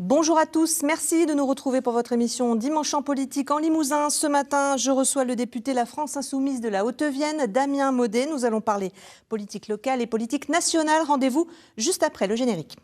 Bonjour à tous, merci de nous retrouver pour votre émission Dimanche en politique en Limousin. Ce matin, je reçois le député La France Insoumise de la Haute-Vienne, Damien Maudet. Nous allons parler politique locale et politique nationale. Rendez-vous juste après le générique.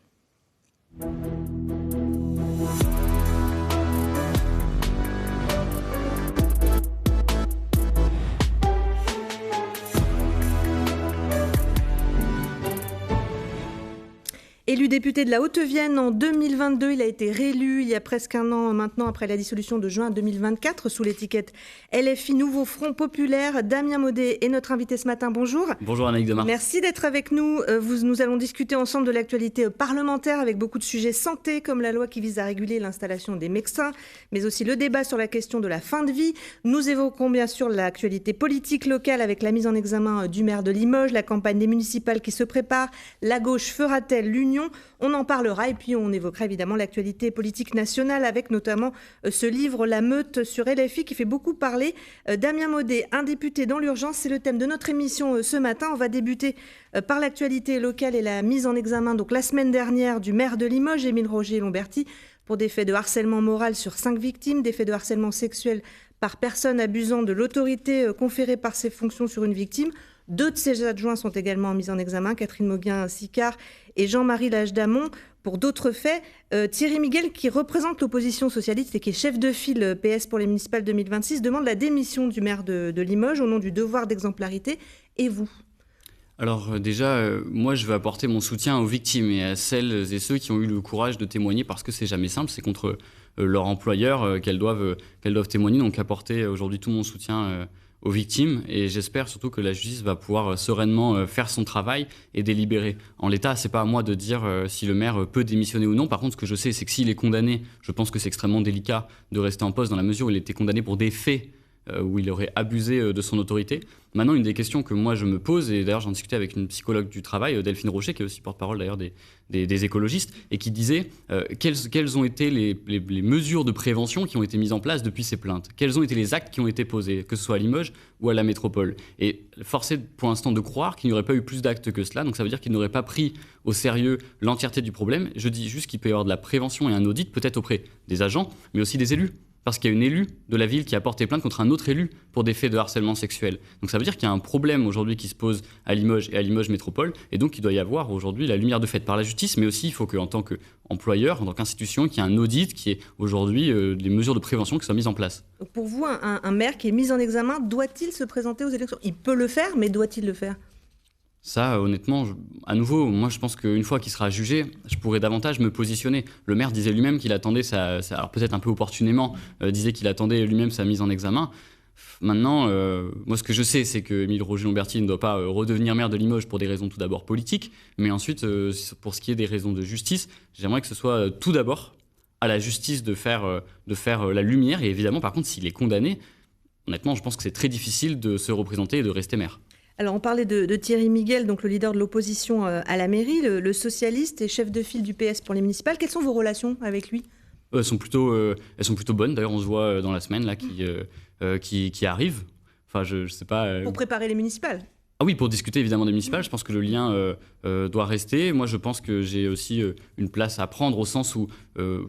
Élu député de la Haute-Vienne en 2022, il a été réélu il y a presque un an maintenant après la dissolution de juin 2024 sous l'étiquette LFI Nouveau Front Populaire. Damien Maudet est notre invité ce matin. Bonjour. Bonjour Anaïk Demar. Merci d'être avec nous. Nous allons discuter ensemble de l'actualité parlementaire avec beaucoup de sujets santé comme la loi qui vise à réguler l'installation des médecins, mais aussi le débat sur la question de la fin de vie. Nous évoquerons bien sûr l'actualité politique locale avec la mise en examen du maire de Limoges, la campagne des municipales qui se prépare. La gauche fera-t-elle l'union ? On en parlera et puis on évoquera évidemment l'actualité politique nationale avec notamment ce livre La Meute sur LFI qui fait beaucoup parler. Damien Maudet, un député dans l'urgence, c'est le thème de notre émission ce matin. On va débuter par l'actualité locale et la mise en examen donc la semaine dernière du maire de Limoges, Émile Roger-Lamberty, pour des faits de harcèlement moral sur 5 victimes, des faits de harcèlement sexuel par personne abusant de l'autorité conférée par ses fonctions sur une victime. 2 de ses adjoints sont également mis en examen, Catherine Mauguin-Sicard et Jean-Marie Lage-Damon, pour d'autres faits. Thierry Miguel, qui représente l'opposition socialiste et qui est chef de file PS pour les municipales 2026, demande la démission du maire de Limoges au nom du devoir d'exemplarité. Et vous ? Alors déjà, moi je veux apporter mon soutien aux victimes et à celles et ceux qui ont eu le courage de témoigner parce que c'est jamais simple, c'est contre leur employeur qu'elles doivent témoigner, donc apporter aujourd'hui tout mon soutien aux victimes et j'espère surtout que la justice va pouvoir sereinement faire son travail et délibérer. En l'état, c'est pas à moi de dire si le maire peut démissionner ou non. Par contre, ce que je sais, c'est que s'il est condamné, je pense que c'est extrêmement délicat de rester en poste dans la mesure où il était condamné pour des faits où il aurait abusé de son autorité. Maintenant, une des questions que moi je me pose, et d'ailleurs j'en discutais avec une psychologue du travail, Delphine Rocher, qui est aussi porte-parole d'ailleurs des écologistes, et qui disait quelles ont été les mesures de prévention qui ont été mises en place depuis ces plaintes, quels ont été les actes qui ont été posés, que ce soit à Limoges ou à la métropole. Et force est pour l'instant de croire qu'il n'y aurait pas eu plus d'actes que cela, donc ça veut dire qu'il n'aurait pas pris au sérieux l'entièreté du problème. Je dis juste qu'il peut y avoir de la prévention et un audit peut-être auprès des agents, mais aussi des élus. Parce qu'il y a une élue de la ville qui a porté plainte contre un autre élu pour des faits de harcèlement sexuel. Donc ça veut dire qu'il y a un problème aujourd'hui qui se pose à Limoges et à Limoges Métropole, et donc il doit y avoir aujourd'hui la lumière de fait par la justice, mais aussi il faut qu'en tant qu'employeur, en tant qu'institution, qu'il y ait un audit, qu'il y ait aujourd'hui des mesures de prévention qui soient mises en place. Donc pour vous, un maire qui est mis en examen, doit-il se présenter aux élections ? Il peut le faire, mais doit-il le faire ? Ça, honnêtement, à nouveau, moi je pense qu'une fois qu'il sera jugé, je pourrais davantage me positionner. Le maire disait lui-même qu'il attendait alors peut-être un peu opportunément, disait qu'il attendait lui-même sa mise en examen. Maintenant, moi ce que je sais, c'est que Émile Roger-Lamberty ne doit pas redevenir maire de Limoges pour des raisons tout d'abord politiques, mais ensuite, pour ce qui est des raisons de justice, j'aimerais que ce soit tout d'abord à la justice de faire la lumière. Et évidemment, par contre, s'il est condamné, honnêtement, je pense que c'est très difficile de se représenter et de rester maire. Alors, on parlait de Thierry Miguel, donc le leader de l'opposition à la mairie, le socialiste et chef de file du PS pour les municipales. Quelles sont vos relations avec lui ? Elles sont plutôt bonnes. D'ailleurs, on se voit dans la semaine là, qui arrive. Enfin, je sais pas. Pour préparer les municipales ? Ah oui, pour discuter évidemment des municipales. Je pense que le lien doit rester. Moi, je pense que j'ai aussi une place à prendre au sens où,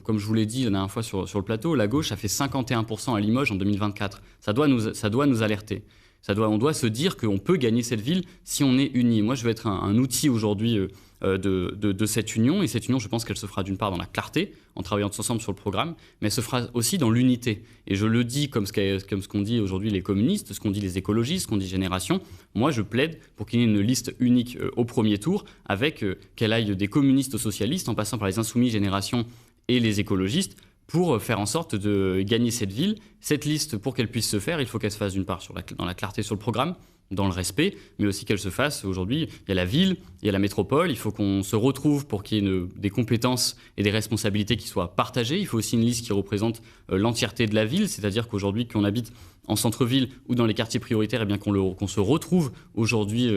comme je vous l'ai dit la dernière fois sur le plateau, la gauche a fait 51% à Limoges en 2024. Ça doit nous alerter. On doit se dire qu'on peut gagner cette ville si on est unis. Moi, je vais être un outil aujourd'hui de cette union. Et cette union, je pense qu'elle se fera d'une part dans la clarté, en travaillant tous ensemble sur le programme, mais elle se fera aussi dans l'unité. Et je le dis comme ce qu'ont dit aujourd'hui les communistes, ce qu'ont dit les écologistes, ce qu'ont dit Génération. Moi, je plaide pour qu'il y ait une liste unique au premier tour, avec qu'elle aille des communistes aux socialistes, en passant par les Insoumis, Génération et les écologistes, pour faire en sorte de gagner cette ville. Cette liste, pour qu'elle puisse se faire, il faut qu'elle se fasse d'une part dans la clarté sur le programme, dans le respect, mais aussi qu'elle se fasse aujourd'hui. Il y a la ville, il y a la métropole, il faut qu'on se retrouve pour qu'il y ait des compétences et des responsabilités qui soient partagées. Il faut aussi une liste qui représente l'entièreté de la ville, c'est-à-dire qu'aujourd'hui, qu'on habite en centre-ville ou dans les quartiers prioritaires, eh bien qu'on se retrouve aujourd'hui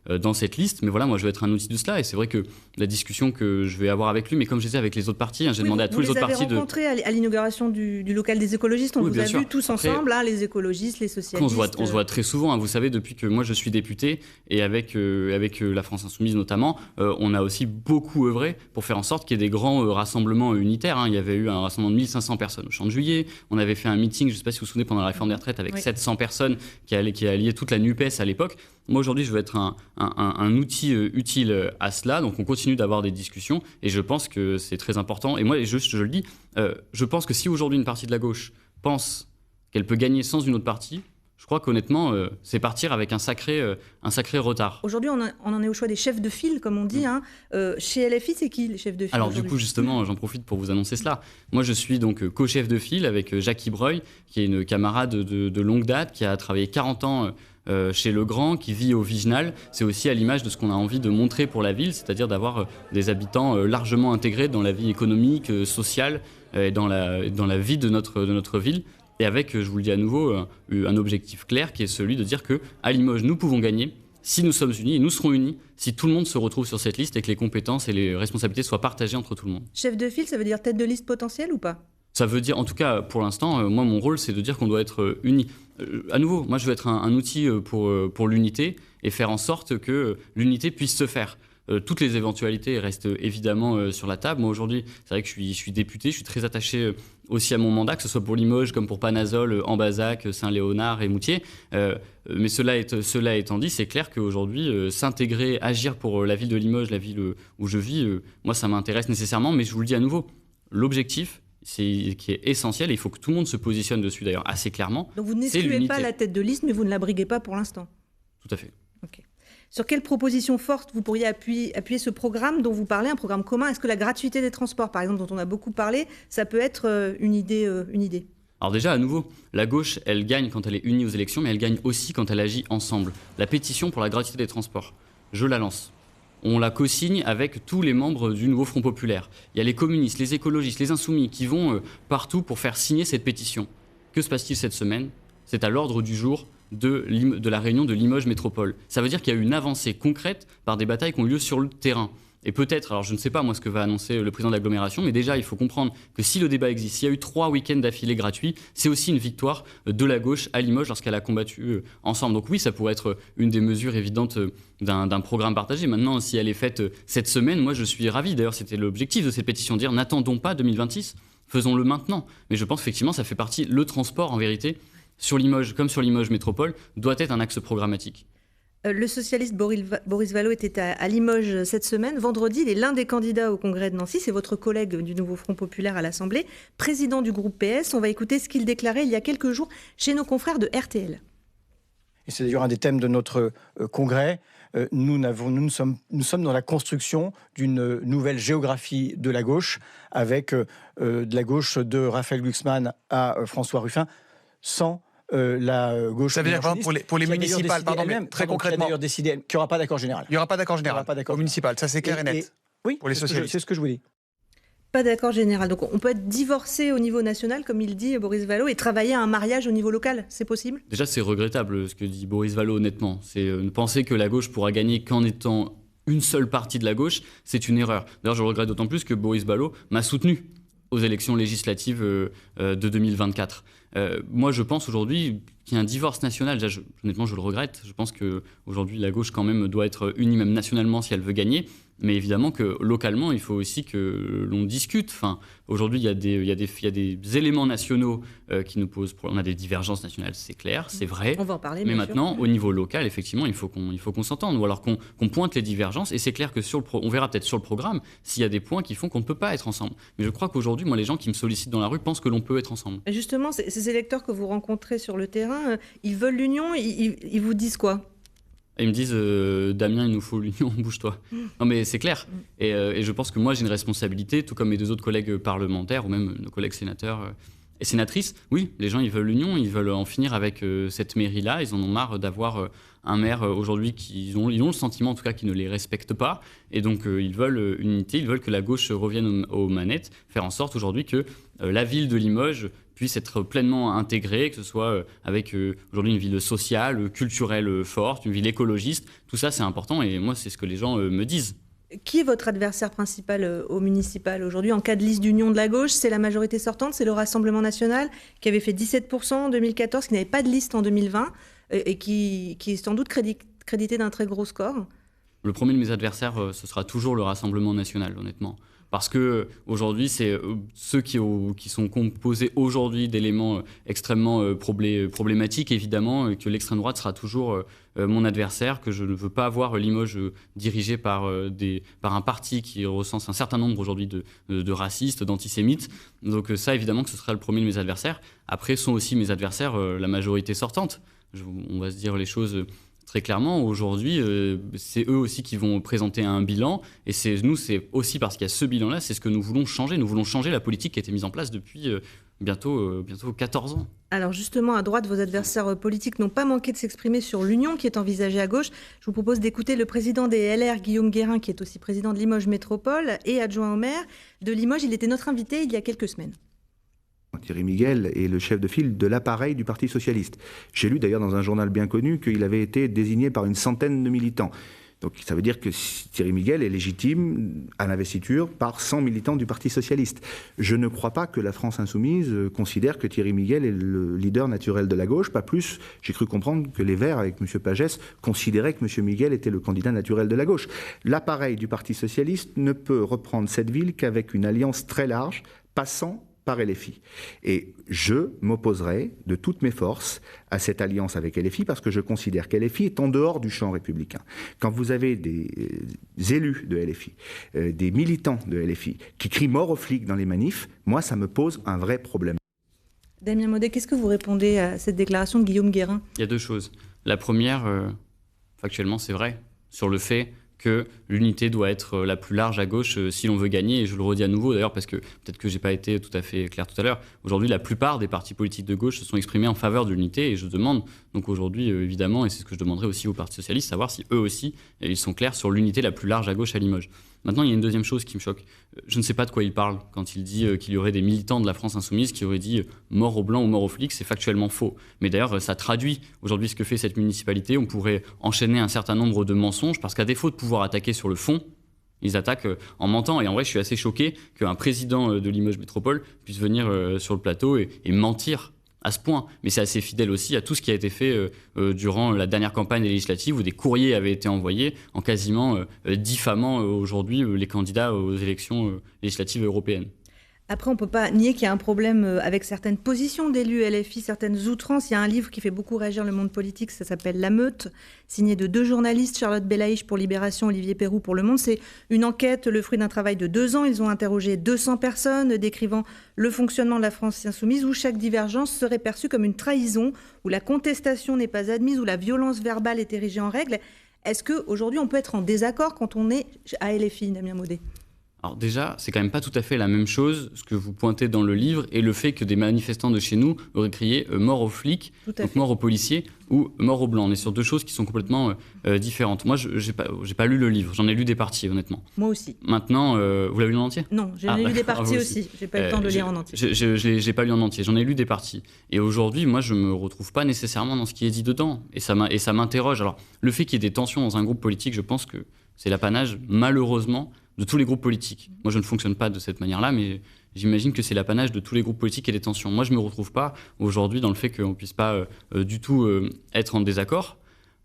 dans cette liste. Mais voilà, moi, je vais être un outil de cela. Et c'est vrai que la discussion que je vais avoir avec lui, mais comme je disais avec les autres partis, j'ai demandé à tous les autres partis de... Vous les avez rencontrés à l'inauguration du local des écologistes. On vous a vu tous ensemble, les écologistes, les socialistes. On se voit très souvent. Vous savez, depuis que moi, je suis député, et avec la France Insoumise notamment, on a aussi beaucoup œuvré pour faire en sorte qu'il y ait des grands rassemblements unitaires. Il y avait eu un rassemblement de 1500 personnes au Champ de Juillet. On avait fait un meeting, je ne sais pas si vous vous souvenez, pendant la réforme des retraites, avec 700 personnes qui a lié toute la NUPES à l'époque. Moi, aujourd'hui, je veux être un outil utile à cela. Donc, on continue d'avoir des discussions et je pense que c'est très important. Et moi, je le dis, je pense que si aujourd'hui une partie de la gauche pense qu'elle peut gagner sans une autre partie, je crois qu'honnêtement, c'est partir avec un sacré retard. Aujourd'hui, on en est au choix des chefs de file, comme on dit. Chez LFI, c'est qui les chefs de file? Alors du coup, justement, j'en profite pour vous annoncer cela. Moi, je suis donc co-chef de file avec Jackie Breuil, qui est une camarade de longue date, qui a travaillé 40 ans chez Legrand, qui vit au Viginal. C'est aussi à l'image de ce qu'on a envie de montrer pour la ville, c'est-à-dire d'avoir des habitants largement intégrés dans la vie économique, sociale, et dans la vie de notre ville. Et avec, je vous le dis à nouveau, un objectif clair qui est celui de dire qu'à Limoges, nous pouvons gagner si nous sommes unis, et nous serons unis si tout le monde se retrouve sur cette liste et que les compétences et les responsabilités soient partagées entre tout le monde. Chef de file, ça veut dire tête de liste potentielle ou pas? Ça veut dire, en tout cas pour l'instant, moi mon rôle c'est de dire qu'on doit être unis. À nouveau, moi je veux être un outil pour l'unité et faire en sorte que l'unité puisse se faire. Toutes les éventualités restent évidemment sur la table. Moi aujourd'hui, c'est vrai que je suis député, je suis très attaché aussi à mon mandat, que ce soit pour Limoges comme pour Panazol, Ambazac, Saint-Léonard et Moutier. Mais cela étant dit, c'est clair qu'aujourd'hui, s'intégrer, agir pour la ville de Limoges, la ville où je vis, moi ça m'intéresse nécessairement, mais je vous le dis à nouveau, l'objectif qui est essentiel, et il faut que tout le monde se positionne dessus d'ailleurs assez clairement. Donc vous n'excluez pas la tête de liste, mais vous ne la briguez pas pour l'instant? Tout à fait. Ok. Sur quelle proposition forte vous pourriez appuyer ce programme dont vous parlez, un programme commun? Est-ce que la gratuité des transports, par exemple, dont on a beaucoup parlé, ça peut être une idée? Alors déjà, à nouveau, la gauche, elle gagne quand elle est unie aux élections, mais elle gagne aussi quand elle agit ensemble. La pétition pour la gratuité des transports, je la lance. On la co-signe avec tous les membres du nouveau Front Populaire. Il y a les communistes, les écologistes, les insoumis qui vont partout pour faire signer cette pétition. Que se passe-t-il cette semaine? C'est à l'ordre du jour de la réunion de Limoges Métropole. Ça veut dire qu'il y a eu une avancée concrète par des batailles qui ont eu lieu sur le terrain. Et peut-être, alors je ne sais pas moi ce que va annoncer le président de l'agglomération, mais déjà il faut comprendre que si le débat existe, s'il y a eu 3 week-ends d'affilée gratuits, c'est aussi une victoire de la gauche à Limoges lorsqu'elle a combattu ensemble. Donc oui, ça pourrait être une des mesures évidentes d'un programme partagé. Maintenant, si elle est faite cette semaine, moi je suis ravi. D'ailleurs, c'était l'objectif de cette pétition, dire n'attendons pas 2026, faisons-le maintenant. Mais je pense effectivement ça fait partie, le transport en vérité, sur Limoges comme sur Limoges Métropole, doit être un axe programmatique. Le socialiste Boris Vallaud était à Limoges cette semaine. Vendredi, il est l'un des candidats au congrès de Nancy. C'est votre collègue du Nouveau Front Populaire à l'Assemblée, président du groupe PS. On va écouter ce qu'il déclarait il y a quelques jours chez nos confrères de RTL. Et c'est d'ailleurs un des thèmes de notre congrès. Nous sommes dans la construction d'une nouvelle géographie de la gauche, avec de la gauche de Raphaël Glucksmann à François Ruffin, sans la gauche. Ça veut dire pour les municipales, pardon, mais très concrètement. Qui a d'ailleurs décidé qu'il n'y aura pas d'accord général. Il n'y aura pas d'accord général au municipal, ça c'est clair et net. Oui, pour les socialistes. C'est ce que je vous dis. Pas d'accord général. Donc on peut être divorcé au niveau national, comme il dit Boris Vallaud, et travailler à un mariage au niveau local. C'est possible? Déjà, c'est regrettable ce que dit Boris Vallaud, honnêtement. C'est penser que la gauche pourra gagner qu'en étant une seule partie de la gauche, c'est une erreur. D'ailleurs, je le regrette d'autant plus que Boris Vallaud m'a soutenu aux élections législatives de 2024. Moi, je pense aujourd'hui qu'il y a un divorce national. Déjà, honnêtement, je le regrette. Je pense qu'aujourd'hui, la gauche, quand même, doit être unie, même nationalement, si elle veut gagner. Mais évidemment que localement, il faut aussi que l'on discute. Enfin, aujourd'hui, il y a des éléments nationaux qui nous posent problème. On a des divergences nationales, c'est clair, c'est vrai. On va en parler, mais bien maintenant, sûr. au niveau local, effectivement, il faut qu'on s'entende. Ou alors qu'on pointe les divergences. Et c'est clair que on verra peut-être sur le programme s'il y a des points qui font qu'on ne peut pas être ensemble. Mais je crois qu'aujourd'hui, moi, les gens qui me sollicitent dans la rue pensent que l'on peut être ensemble. Et justement, ces électeurs que vous rencontrez sur le terrain, ils veulent l'union, ils vous disent quoi? Et ils me disent Damien, il nous faut l'union, bouge-toi. Non mais c'est clair. Et je pense que moi j'ai une responsabilité, tout comme mes 2 autres collègues parlementaires ou même nos collègues sénateurs et sénatrices. Oui, les gens ils veulent l'union, ils veulent en finir avec cette mairie-là. Ils en ont marre d'avoir un maire aujourd'hui ils ont le sentiment en tout cas qu'ils ne les respectent pas, et donc ils veulent une unité, ils veulent que la gauche revienne aux manettes, faire en sorte aujourd'hui que la ville de Limoges puisse être pleinement intégrée, que ce soit avec aujourd'hui une ville sociale, culturelle forte, une ville écologiste. Tout ça, c'est important et moi, c'est ce que les gens me disent. Qui est votre adversaire principal au municipal aujourd'hui en cas de liste d'union de la gauche? C'est la majorité sortante, c'est le Rassemblement national qui avait fait 17% en 2014, qui n'avait pas de liste en 2020 et qui est sans doute crédité d'un très gros score. Le premier de mes adversaires, ce sera toujours le Rassemblement national, honnêtement. Parce que aujourd'hui, c'est ceux qui sont composés aujourd'hui d'éléments extrêmement problématiques, évidemment, que l'extrême droite sera toujours mon adversaire, que je ne veux pas voir Limoges dirigé par un parti qui recense un certain nombre aujourd'hui de racistes, d'antisémites. Donc ça, évidemment, que ce sera le premier de mes adversaires. Après, sont aussi mes adversaires la majorité sortante. On va se dire les choses très clairement, aujourd'hui, c'est eux aussi qui vont présenter un bilan. Et c'est aussi parce qu'il y a ce bilan-là, c'est ce que nous voulons changer. Nous voulons changer la politique qui a été mise en place depuis bientôt 14 ans. Alors justement, à droite, vos adversaires politiques n'ont pas manqué de s'exprimer sur l'union qui est envisagée à gauche. Je vous propose d'écouter le président des LR, Guillaume Guérin, qui est aussi président de Limoges Métropole et adjoint au maire de Limoges. Il était notre invité il y a quelques semaines. Thierry Miguel est le chef de file de l'appareil du Parti socialiste. J'ai lu d'ailleurs dans un journal bien connu qu'il avait été désigné par une centaine de militants. Donc ça veut dire que Thierry Miguel est légitime à l'investiture par 100 militants du Parti socialiste. Je ne crois pas que la France insoumise considère que Thierry Miguel est le leader naturel de la gauche. Pas plus, j'ai cru comprendre que les Verts, avec M. Pagès, considéraient que M. Miguel était le candidat naturel de la gauche. L'appareil du Parti socialiste ne peut reprendre cette ville qu'avec une alliance très large, passant par LFI. Et je m'opposerai de toutes mes forces à cette alliance avec LFI parce que je considère qu'LFI est en dehors du champ républicain. Quand vous avez des élus de LFI, des militants de LFI qui crient mort aux flics dans les manifs, moi ça me pose un vrai problème. Damien Maudet, qu'est-ce que vous répondez à cette déclaration de Guillaume Guérin? Il y a deux choses. La première, factuellement c'est vrai, sur le fait que l'unité doit être la plus large à gauche si l'on veut gagner. Et je le redis à nouveau d'ailleurs parce que peut-être que je n'ai pas été tout à fait clair tout à l'heure. Aujourd'hui, la plupart des partis politiques de gauche se sont exprimés en faveur de l'unité et je demande donc aujourd'hui évidemment, et c'est ce que je demanderai aussi au Parti socialiste, savoir si eux aussi ils sont clairs sur l'unité la plus large à gauche à Limoges. Maintenant, il y a une deuxième chose qui me choque. Je ne sais pas de quoi il parle quand il dit qu'il y aurait des militants de la France insoumise qui auraient dit mort aux blancs ou mort aux flics. C'est factuellement faux. Mais d'ailleurs, ça traduit aujourd'hui ce que fait cette municipalité. On pourrait enchaîner un certain nombre de mensonges parce qu'à défaut de pouvoir attaquer sur le fond, ils attaquent en mentant. Et en vrai, je suis assez choqué qu'un président de Limoges Métropole puisse venir sur le plateau et mentir à ce point. Mais c'est assez fidèle aussi à tout ce qui a été fait durant la dernière campagne législative où des courriers avaient été envoyés en quasiment diffamant aujourd'hui les candidats aux élections législatives européennes. Après, on ne peut pas nier qu'il y a un problème avec certaines positions d'élus LFI, certaines outrances. Il y a un livre qui fait beaucoup réagir le monde politique, ça s'appelle La Meute, signé de deux journalistes, Charlotte Belaïch pour Libération, Olivier Perroux pour Le Monde. C'est une enquête, le fruit d'un travail de 2 ans. Ils ont interrogé 200 personnes décrivant le fonctionnement de la France insoumise, où chaque divergence serait perçue comme une trahison, où la contestation n'est pas admise, où la violence verbale est érigée en règle. Est-ce qu'aujourd'hui, on peut être en désaccord quand on est à LFI, Damien Maudet ? Alors déjà, c'est quand même pas tout à fait la même chose, ce que vous pointez dans le livre, et le fait que des manifestants de chez nous auraient crié mort aux flics, donc mort aux policiers, ou mort aux blancs. On est sur deux choses qui sont complètement différentes. Moi, j'ai pas lu le livre, j'en ai lu des parties, honnêtement. Moi aussi. Maintenant, vous l'avez lu en entier ? Non, j'en ai lu des parties aussi. J'ai pas eu le temps de lire en entier. J'ai pas lu en entier, j'en ai lu des parties. Et aujourd'hui, moi, je me retrouve pas nécessairement dans ce qui est dit dedans. Et ça m'interroge. Alors, le fait qu'il y ait des tensions dans un groupe politique, je pense que c'est l'apanage, malheureusement, de tous les groupes politiques. Moi, je ne fonctionne pas de cette manière-là, mais j'imagine que c'est l'apanage de tous les groupes politiques et des tensions. Moi, je ne me retrouve pas aujourd'hui dans le fait qu'on ne puisse pas du tout être en désaccord.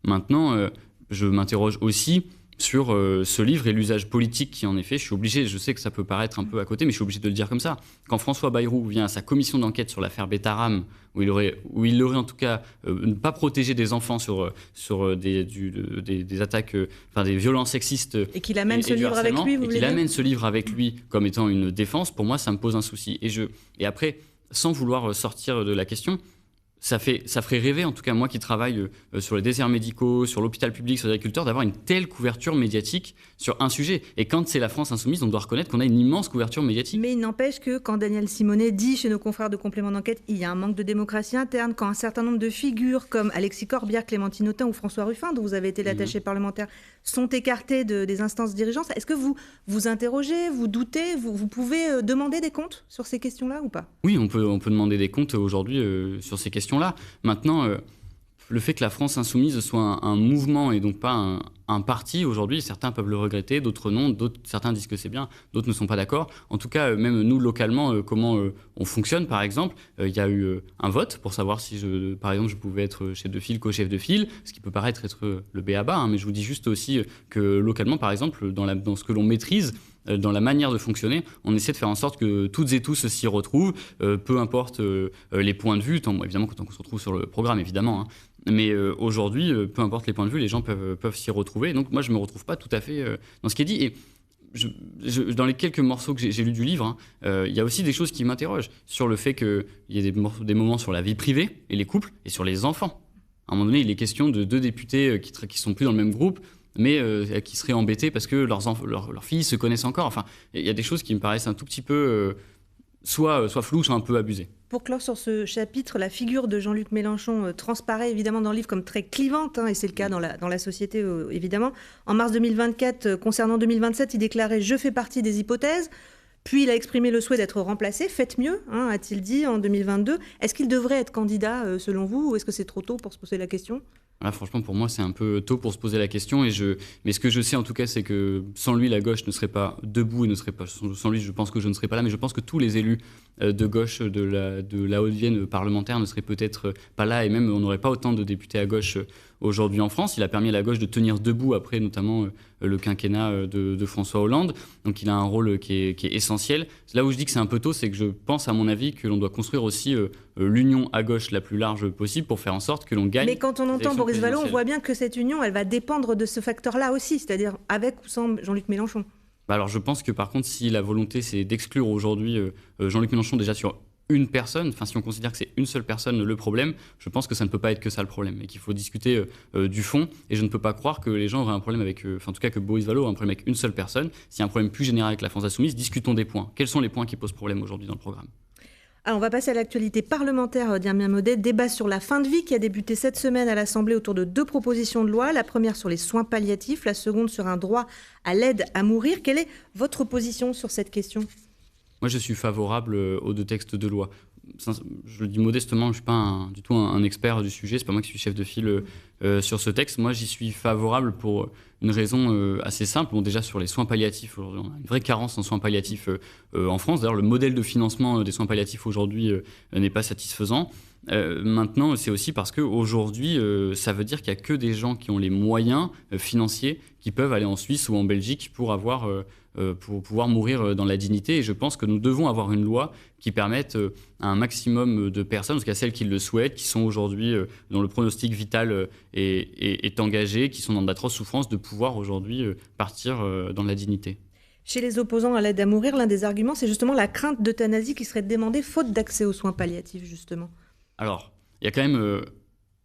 Maintenant, je m'interroge aussi sur ce livre et l'usage politique qui en est fait. Je suis obligé, je sais que ça peut paraître un peu à côté, mais je suis obligé de le dire comme ça. Quand François Bayrou vient à sa commission d'enquête sur l'affaire Betaram, où il aurait en tout cas ne pas protégé des enfants sur des attaques, des violences sexistes. Et qu'il amène ce livre avec lui, vous voulez dire ? Et qu'il amène ce livre avec lui comme étant une défense, pour moi, ça me pose un souci. Et après, sans vouloir sortir de la question, ça ferait rêver, en tout cas moi qui travaille sur les déserts médicaux, sur l'hôpital public, sur les agriculteurs, d'avoir une telle couverture médiatique sur un sujet. Et quand c'est la France insoumise, on doit reconnaître qu'on a une immense couverture médiatique. Mais il n'empêche que quand Daniel Simonet dit chez nos confrères de complément d'enquête, il y a un manque de démocratie interne, quand un certain nombre de figures comme Alexis Corbière, Clémentine Autain ou François Ruffin, dont vous avez été l'attaché parlementaire, sont écartés des instances dirigeantes, est-ce que vous vous interrogez, vous doutez, vous pouvez demander des comptes sur ces questions-là ou pas ? Oui, on peut demander des comptes aujourd'hui sur ces questions-là. Maintenant, le fait que la France insoumise soit un mouvement et donc pas un parti, aujourd'hui, certains peuvent le regretter, d'autres non, certains disent que c'est bien, d'autres ne sont pas d'accord. En tout cas, même nous, localement, comment on fonctionne, par exemple, il y a eu un vote pour savoir si, par exemple, je pouvais être chef de file, co-chef de file, ce qui peut paraître être le b.a.-ba, mais je vous dis juste aussi que localement, par exemple, dans ce que l'on maîtrise, dans la manière de fonctionner, on essaie de faire en sorte que toutes et tous s'y retrouvent, peu importe les points de vue, évidemment quand on se retrouve sur le programme, évidemment, hein. Mais aujourd'hui, peu importe les points de vue, les gens peuvent s'y retrouver. Donc moi, je ne me retrouve pas tout à fait dans ce qui est dit. Et dans les quelques morceaux que j'ai lus du livre, il y a aussi des choses qui m'interrogent sur le fait qu'il y ait des moments sur la vie privée et les couples et sur les enfants. À un moment donné, il est question de 2 députés qui sont plus dans le même groupe, mais qui seraient embêtés parce que leurs filles se connaissent encore. Enfin, il y a des choses qui me paraissent un tout petit peu soit floues, soit un peu abusées. Pour clore sur ce chapitre, la figure de Jean-Luc Mélenchon transparaît évidemment dans le livre comme très clivante, et c'est le cas dans la société évidemment. En mars 2024, concernant 2027, il déclarait « Je fais partie des hypothèses ». Puis il a exprimé le souhait d'être remplacé. Faites mieux, a-t-il dit en 2022. Est-ce qu'il devrait être candidat selon vous, ou est-ce que c'est trop tôt pour se poser la question ? Là, franchement, pour moi, c'est un peu tôt pour se poser la question. Mais ce que je sais, en tout cas, c'est que sans lui, la gauche ne serait pas debout et ne serait pas. Sans lui, je pense que je ne serais pas là. Mais je pense que tous les élus de gauche de la Haute-Vienne parlementaire ne seraient peut-être pas là. Et même, on n'aurait pas autant de députés à gauche aujourd'hui en France. Il a permis à la gauche de tenir debout après, notamment, le quinquennat de François Hollande. Donc, il a un rôle qui est essentiel. Là où je dis que c'est un peu tôt, c'est que je pense, à mon avis, que l'on doit construire aussi l'union à gauche la plus large possible pour faire en sorte que l'on gagne. Mais quand on entend Boris Vallaud, on voit bien que cette union, elle va dépendre de ce facteur-là aussi, c'est-à-dire avec ou sans Jean-Luc Mélenchon. Alors, je pense que, par contre, si la volonté, c'est d'exclure aujourd'hui Jean-Luc Mélenchon déjà sur une personne, enfin si on considère que c'est une seule personne le problème, je pense que ça ne peut pas être que ça le problème et qu'il faut discuter du fond. Et je ne peux pas croire que les gens auraient un problème avec, en tout cas que Boris Vallaud a un problème avec une seule personne. S'il y a un problème plus général avec la France insoumise, discutons des points. Quels sont les points qui posent problème aujourd'hui dans le programme ? Alors, on va passer à l'actualité parlementaire, Damien Maudet. Débat sur la fin de vie qui a débuté cette semaine à l'Assemblée autour de 2 propositions de loi. La première sur les soins palliatifs, la seconde sur un droit à l'aide à mourir. Quelle est votre position sur cette question ? Moi, je suis favorable aux 2 textes de loi. Je le dis modestement, je ne suis pas du tout un expert du sujet, c'est pas moi qui suis chef de file sur ce texte. Moi, j'y suis favorable pour une raison assez simple. Bon, déjà, sur les soins palliatifs, aujourd'hui, on a une vraie carence en soins palliatifs en France. D'ailleurs, le modèle de financement des soins palliatifs aujourd'hui n'est pas satisfaisant. Maintenant, c'est aussi parce qu'aujourd'hui, ça veut dire qu'il n'y a que des gens qui ont les moyens financiers qui peuvent aller en Suisse ou en Belgique pour pouvoir mourir dans la dignité. Et je pense que nous devons avoir une loi qui permette à un maximum de personnes, en tout cas celles qui le souhaitent, qui sont aujourd'hui dont le pronostic vital est engagé, qui sont dans d'atroces souffrances, de pouvoir aujourd'hui partir dans la dignité. Chez les opposants à l'aide à mourir, l'un des arguments, c'est justement la crainte d'euthanasie qui serait demandée faute d'accès aux soins palliatifs, justement. Alors, il y a quand même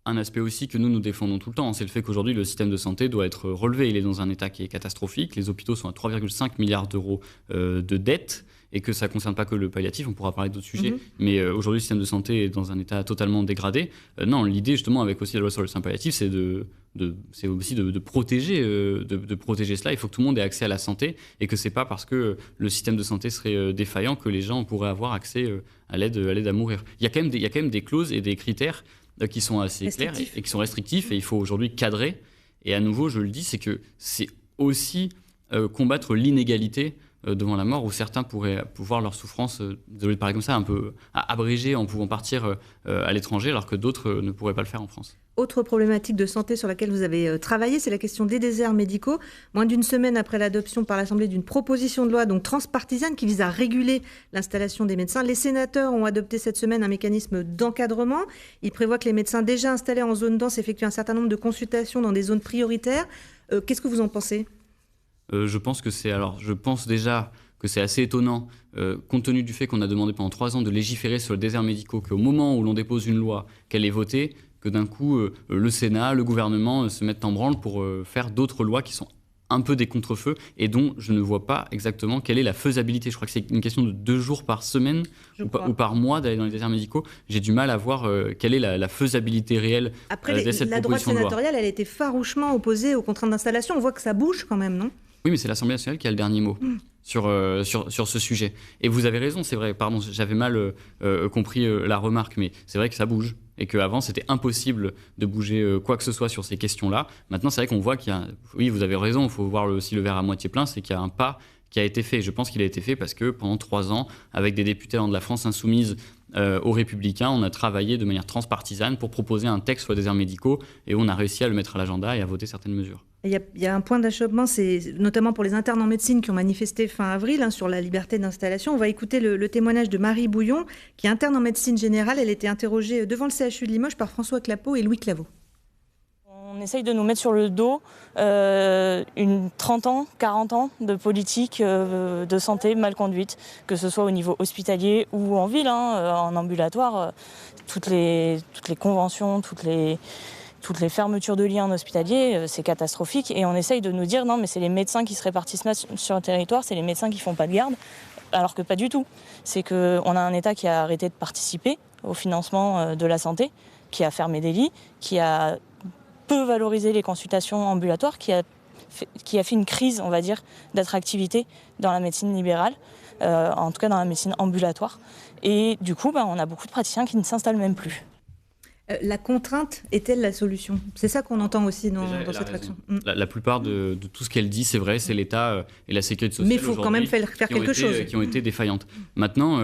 un aspect aussi que nous défendons tout le temps, c'est le fait qu'aujourd'hui, le système de santé doit être relevé. Il est dans un état qui est catastrophique. Les hôpitaux sont à 3,5 milliards d'euros de dettes et que ça ne concerne pas que le palliatif. On pourra parler d'autres sujets. Mais aujourd'hui, le système de santé est dans un état totalement dégradé. Non, l'idée, justement, avec aussi la loi sur le soin palliatif, c'est aussi de protéger cela. Il faut que tout le monde ait accès à la santé et que ce n'est pas parce que le système de santé serait défaillant que les gens pourraient avoir accès à l'aide à mourir. Il y a quand même des clauses et des critères qui sont assez clairs et qui sont restrictifs et il faut aujourd'hui cadrer. Et à nouveau, je le dis, c'est que c'est aussi combattre l'inégalité devant la mort, où certains pourraient pouvoir leur souffrance, désolé de parler comme ça, un peu abrégée en pouvant partir à l'étranger, alors que d'autres ne pourraient pas le faire en France. Autre problématique de santé sur laquelle vous avez travaillé, c'est la question des déserts médicaux. Moins d'une semaine après l'adoption par l'Assemblée d'une proposition de loi donc transpartisane qui vise à réguler l'installation des médecins, les sénateurs ont adopté cette semaine un mécanisme d'encadrement. Il prévoit que les médecins déjà installés en zone dense effectuent un certain nombre de consultations dans des zones prioritaires. Qu'est-ce que vous en pensez ? Je pense déjà que c'est assez étonnant, compte tenu du fait qu'on a demandé pendant 3 ans de légiférer sur le désert médical, qu'au moment où l'on dépose une loi, qu'elle est votée, que d'un coup, le Sénat, le gouvernement se mettent en branle pour faire d'autres lois qui sont un peu des contre-feux et dont je ne vois pas exactement quelle est la faisabilité. Je crois que c'est une question de 2 jours par semaine ou par mois d'aller dans les déserts médicaux. J'ai du mal à voir quelle est la faisabilité réelle de cette la droite proposition de loi. sénatoriale, elle a été farouchement opposée aux contraintes d'installation. On voit que ça bouge quand même, non ? Oui, mais c'est l'Assemblée nationale qui a le dernier mot sur ce sujet. Et vous avez raison, c'est vrai. Pardon, j'avais mal compris la remarque, mais c'est vrai que ça bouge. Et qu'avant, c'était impossible de bouger quoi que ce soit sur ces questions-là. Maintenant, c'est vrai qu'on voit qu'il y a... Oui, vous avez raison, il faut voir aussi le verre à moitié plein, c'est qu'il y a un pas qui a été fait. Je pense qu'il a été fait parce que pendant 3 ans, avec des députés de la France insoumise aux Républicains, on a travaillé de manière transpartisane pour proposer un texte sur les déserts médicaux et on a réussi à le mettre à l'agenda et à voter certaines mesures. Il y a un point d'achoppement, c'est notamment pour les internes en médecine qui ont manifesté fin avril sur la liberté d'installation. On va écouter le témoignage de Marie Bouillon, qui est interne en médecine générale. Elle était interrogée devant le CHU de Limoges par François Clapeau et Louis Claveau. On essaye de nous mettre sur le dos 30 ans, 40 ans de politique de santé mal conduite, que ce soit au niveau hospitalier ou en ville, en ambulatoire. Toutes les conventions, toutes les fermetures de lits en hospitalier, c'est catastrophique. Et on essaye de nous dire non, mais c'est les médecins qui se répartissent sur le territoire, c'est les médecins qui font pas de garde, alors que pas du tout. C'est qu'on a un État qui a arrêté de participer au financement de la santé, qui a fermé des lits, qui a peu valorisé les consultations ambulatoires, qui a fait une crise, on va dire, d'attractivité dans la médecine libérale, en tout cas dans la médecine ambulatoire. Et du coup, on a beaucoup de praticiens qui ne s'installent même plus. La contrainte est-elle la solution ? C'est ça qu'on entend aussi dans cette action. La plupart de tout ce qu'elle dit, c'est vrai, c'est l'État et la sécurité sociale. Mais il faut quand même faire quelque chose. Qui ont été défaillantes. Maintenant,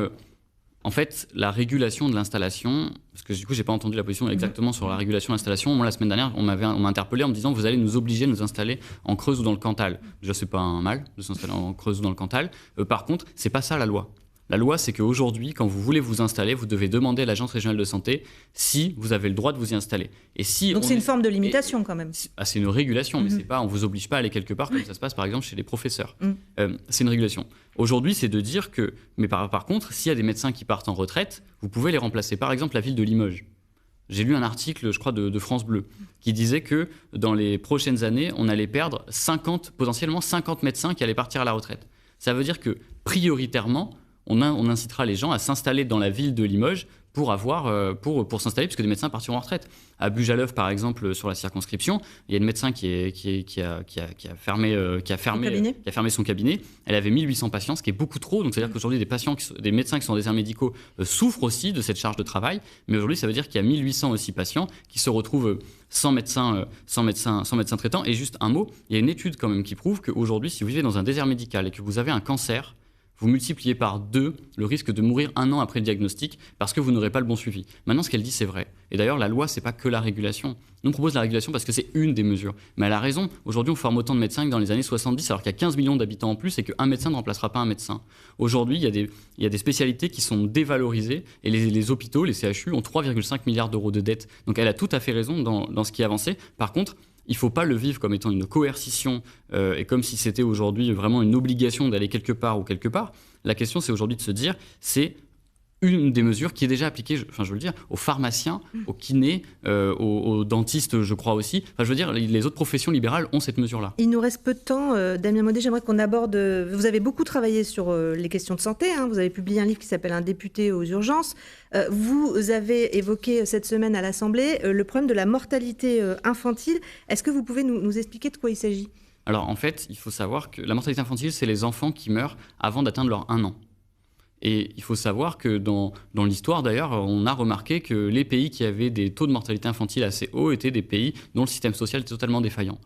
en fait, la régulation de l'installation, parce que du coup, je n'ai pas entendu la position exactement sur la régulation de l'installation. Moi, la semaine dernière, on m'a interpellé en me disant vous allez nous obliger à nous installer en Creuse ou dans le Cantal. Déjà, ce n'est pas un mal de s'installer en Creuse ou dans le Cantal. Par contre, ce n'est pas ça la loi. La loi, c'est qu'aujourd'hui, quand vous voulez vous installer, vous devez demander à l'Agence régionale de santé si vous avez le droit de vous y installer. Et si donc c'est une forme de limitation quand même. C'est une régulation, mais c'est pas, on ne vous oblige pas à aller quelque part comme ça se passe par exemple chez les professeurs. C'est une régulation. Aujourd'hui, c'est de dire que, mais par contre, s'il y a des médecins qui partent en retraite, vous pouvez les remplacer. Par exemple, la ville de Limoges. J'ai lu un article, je crois, de France Bleu, qui disait que dans les prochaines années, on allait perdre potentiellement 50 médecins qui allaient partir à la retraite. Ça veut dire que, prioritairement, on incitera les gens à s'installer dans la ville de Limoges pour s'installer, puisque des médecins partiront en retraite. À Bujalov, par exemple, sur la circonscription, il y a une médecin qui a fermé son cabinet. Elle avait 1800 patients, ce qui est beaucoup trop. Donc, c'est-à-dire qu'aujourd'hui, des médecins qui sont en déserts médicaux souffrent aussi de cette charge de travail. Mais aujourd'hui, ça veut dire qu'il y a 1800 aussi patients qui se retrouvent sans médecin traitant. Et juste un mot, il y a une étude quand même qui prouve qu'aujourd'hui, si vous vivez dans un désert médical et que vous avez un cancer, vous multipliez par 2 le risque de mourir 1 an après le diagnostic parce que vous n'aurez pas le bon suivi. Maintenant, ce qu'elle dit, c'est vrai. Et d'ailleurs, la loi, c'est pas que la régulation. Nous, on propose la régulation parce que c'est une des mesures. Mais elle a raison. Aujourd'hui, on forme autant de médecins que dans les années 70, alors qu'il y a 15 millions d'habitants en plus et qu'un médecin ne remplacera pas un médecin. Aujourd'hui, il y a des spécialités qui sont dévalorisées et les hôpitaux, les CHU, ont 3,5 milliards d'euros de dettes. Donc, elle a tout à fait raison dans ce qui est avancé. Par contre, il ne faut pas le vivre comme étant une coercition et comme si c'était aujourd'hui vraiment une obligation d'aller quelque part ou quelque part. La question, c'est aujourd'hui de se dire, c'est une des mesures qui est déjà appliquée, je veux le dire, aux pharmaciens, aux kinés, aux dentistes, je crois aussi. Enfin, je veux dire, les autres professions libérales ont cette mesure-là. Il nous reste peu de temps. Damien Maudet, j'aimerais qu'on aborde... Vous avez beaucoup travaillé sur les questions de santé. Vous avez publié un livre qui s'appelle « Un député aux urgences ». Vous avez évoqué cette semaine à l'Assemblée le problème de la mortalité infantile. Est-ce que vous pouvez nous expliquer de quoi il s'agit ? Alors, en fait, il faut savoir que la mortalité infantile, c'est les enfants qui meurent avant d'atteindre leurs 1 an. Et il faut savoir que dans l'histoire, d'ailleurs, on a remarqué que les pays qui avaient des taux de mortalité infantile assez hauts étaient des pays dont le système social était totalement défaillant.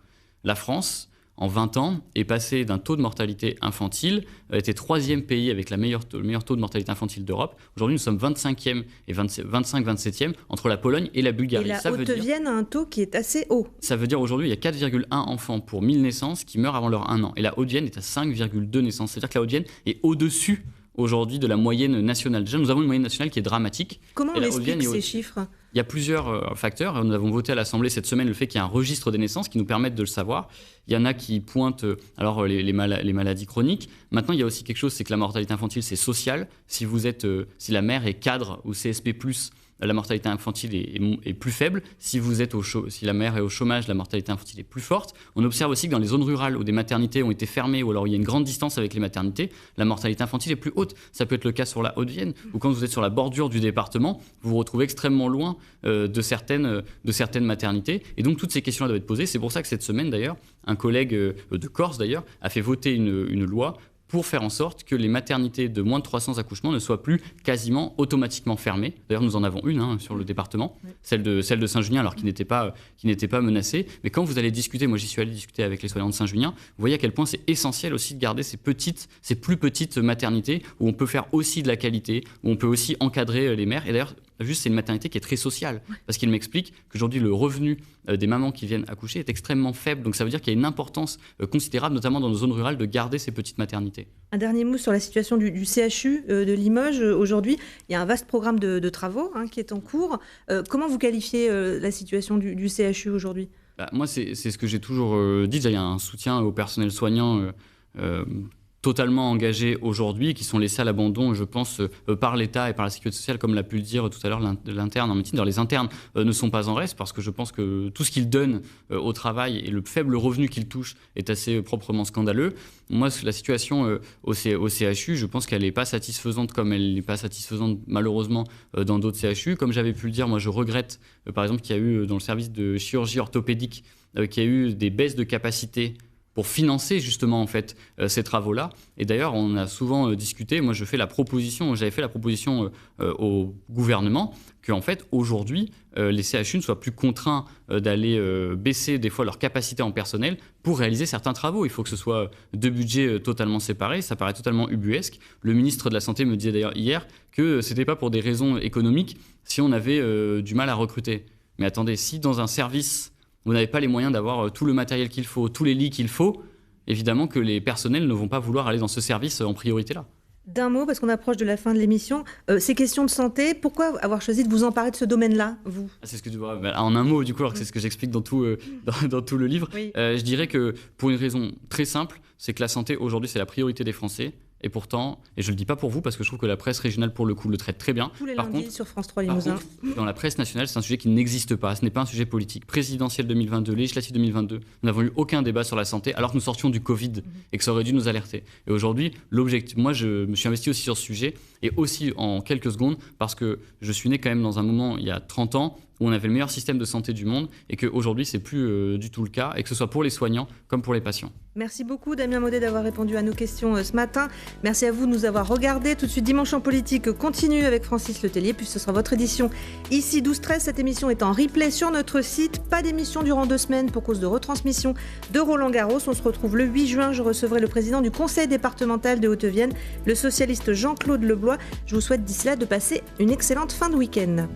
La France, en 20 ans, est passée d'un taux de mortalité infantile, était 3e pays avec le meilleur taux de mortalité infantile d'Europe. Aujourd'hui, nous sommes 25e et 27e entre la Pologne et la Bulgarie. Et la Haute-Vienne a un taux qui est assez haut. Ça veut dire aujourd'hui, il y a 4,1 enfants pour 1000 naissances qui meurent avant leur 1 an. Et la Haute-Vienne est à 5,2 naissances. C'est-à-dire que la Haute-Vienne est au-dessus aujourd'hui de la moyenne nationale. Déjà, nous avons une moyenne nationale qui est dramatique. Comment on explique ces chiffres ? Il y a plusieurs facteurs. Nous avons voté à l'Assemblée cette semaine le fait qu'il y a un registre des naissances qui nous permettent de le savoir. Il y en a qui pointent les maladies chroniques. Maintenant, il y a aussi quelque chose, c'est que la mortalité infantile, c'est social. Si la mère est cadre ou CSP+, la mortalité infantile est plus faible. Si la mère est au chômage, la mortalité infantile est plus forte. On observe aussi que dans les zones rurales où des maternités ont été fermées ou alors il y a une grande distance avec les maternités, la mortalité infantile est plus haute. Ça peut être le cas sur la Haute-Vienne, où quand vous êtes sur la bordure du département, vous vous retrouvez extrêmement loin de certaines maternités. Et donc toutes ces questions-là doivent être posées. C'est pour ça que cette semaine d'ailleurs, un collègue de Corse d'ailleurs a fait voter une loi pour faire en sorte que les maternités de moins de 300 accouchements ne soient plus quasiment automatiquement fermées. D'ailleurs, nous en avons une sur le département, celle de Saint-Junien, alors qui n'était pas menacée. Mais quand vous allez discuter, moi j'y suis allé discuter avec les soignants de Saint-Junien, vous voyez à quel point c'est essentiel aussi de garder ces plus petites maternités où on peut faire aussi de la qualité, où on peut aussi encadrer les mères. Et d'ailleurs, juste, c'est une maternité qui est très sociale, parce qu'il m'explique qu'aujourd'hui, le revenu des mamans qui viennent accoucher est extrêmement faible. Donc ça veut dire qu'il y a une importance considérable, notamment dans nos zones rurales, de garder ces petites maternités. Un dernier mot sur la situation du CHU de Limoges. Aujourd'hui, il y a un vaste programme de travaux qui est en cours. Comment vous qualifiez la situation du CHU aujourd'hui ? Moi, c'est ce que j'ai toujours dit. Déjà, il y a un soutien au personnel soignant totalement engagés aujourd'hui, qui sont laissés à l'abandon, je pense, par l'État et par la sécurité sociale, comme l'a pu le dire tout à l'heure l'interne en médecine. D'ailleurs, les internes ne sont pas en reste, parce que je pense que tout ce qu'ils donnent au travail et le faible revenu qu'ils touchent est assez proprement scandaleux. Moi, la situation au CHU, je pense qu'elle n'est pas satisfaisante, comme elle n'est pas satisfaisante malheureusement dans d'autres CHU. Comme j'avais pu le dire, moi je regrette par exemple qu'il y a eu dans le service de chirurgie orthopédique qu'il y a eu des baisses de capacité pour financer justement en fait ces travaux-là. Et d'ailleurs, on a souvent discuté, j'avais fait la proposition au gouvernement qu'en fait, aujourd'hui, les CHU ne soient plus contraints d'aller baisser des fois leur capacité en personnel pour réaliser certains travaux. Il faut que ce soit deux budgets totalement séparés, ça paraît totalement ubuesque. Le ministre de la Santé me disait d'ailleurs hier que ce n'était pas pour des raisons économiques si on avait du mal à recruter. Mais attendez, si dans un service, vous n'avez pas les moyens d'avoir tout le matériel qu'il faut, tous les lits qu'il faut, évidemment que les personnels ne vont pas vouloir aller dans ce service en priorité là. D'un mot, parce qu'on approche de la fin de l'émission, ces questions de santé, pourquoi avoir choisi de vous emparer de ce domaine-là, vous ? C'est ce que en un mot, du coup, alors que c'est ce que j'explique dans tout le livre. Oui. Je dirais que pour une raison très simple, c'est que la santé aujourd'hui, c'est la priorité des Français. Et pourtant, et je ne le dis pas pour vous, parce que je trouve que la presse régionale, pour le coup, le traite très bien. Tous les lundis sur France 3 Limousin. Par contre, dans la presse nationale, c'est un sujet qui n'existe pas. Ce n'est pas un sujet politique. Présidentielle 2022, législative 2022, nous n'avons eu aucun débat sur la santé, alors que nous sortions du Covid et que ça aurait dû nous alerter. Et aujourd'hui, l'objectif, moi, je me suis investi aussi sur ce sujet, et aussi en quelques secondes, parce que je suis né quand même dans un moment, il y a 30 ans, où on avait le meilleur système de santé du monde et qu'aujourd'hui, ce n'est plus du tout le cas, et que ce soit pour les soignants comme pour les patients. Merci beaucoup Damien Maudet d'avoir répondu à nos questions ce matin. Merci à vous de nous avoir regardés. Tout de suite, Dimanche en politique continue avec Francis Letellier, puis ce sera votre édition ici 12-13. Cette émission est en replay sur notre site. Pas d'émission durant 2 semaines pour cause de retransmission de Roland Garros. On se retrouve le 8 juin. Je recevrai le président du conseil départemental de Haute-Vienne, le socialiste Jean-Claude Leblois. Je vous souhaite d'ici là de passer une excellente fin de week-end.